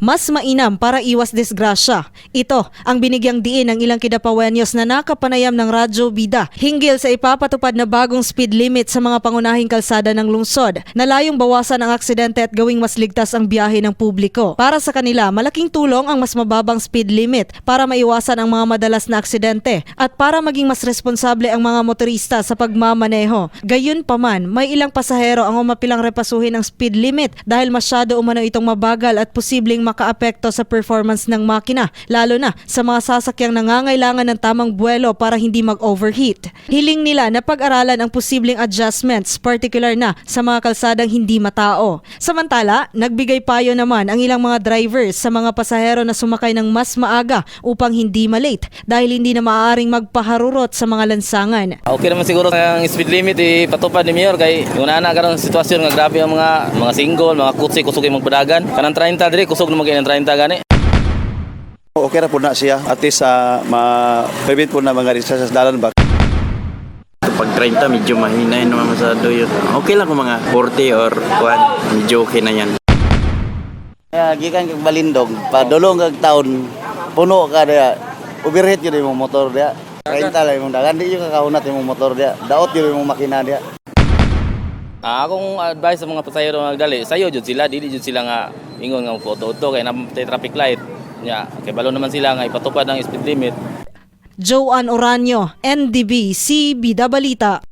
mas mainam para iwas disgrasya. Ito ang binigyang diin ng ilang Kidapawenyos na nakapanayam ng Radyo Bida hinggil sa ipapatupad na bagong speed limit sa mga pangunahing kalsada ng lungsod na layong bawasan ang aksidente at gawing mas ligtas ang biyahe ng publiko. Para sa kanila, malaking tulong ang mas mababang speed limit para maiwasan ang mga madalas na aksidente at para maging mas responsable ang mga motorista sa pagmamaneho. Gayunpaman, may ilang pasahero ang umapilang repasuhin ang speed limit dahil masyado umano itong mabagal at posibleng makaapekto sa performance ng makina, lalo na sa mga sasakyang nangangailangan ng tamang buwelo para hindi mag-overheat. Hiling nila na pag-aralan ang posibleng adjustments, particular na sa mga kalsadang hindi matao. Samantala, nagbigay payo naman ang ilang mga drivers sa mga pasahero na sumakay ng mas maaga upang hindi malate dahil hindi na maaaring magpaharurot sa mga lansangan. Okay naman siguro ang speed limit ipatupad ni Mayor kay una na karon sitwasyon nga grabe ang mga single, mga kutsi kusog yung magpadagan. Kanang 30 diri kusog na maging 30 gani. Okay ra po na siya. At least ma-prevent po na mga disasters sa dalan ba. Pag 30 medyo mahina yun naman masyado yun. Okay lang kung mga 40 or 1, medyo okay na yan. Kaya gikan kag Balindog, padulong kag taon puno ka dia. Overheat yun yung motor dia. 30 lang yung dagan di yung kakahunat yung motor dia. Daot yun yung makina dia. Akong advice sa mga pasahero nga nagdali, sayo jud sila, dili jud sila nga ingon nga auto kay namatay traffic light. Nya, kay balo naman sila nga ipatupad ang speed limit. Joanne Oranio, NDB, CBida Balita.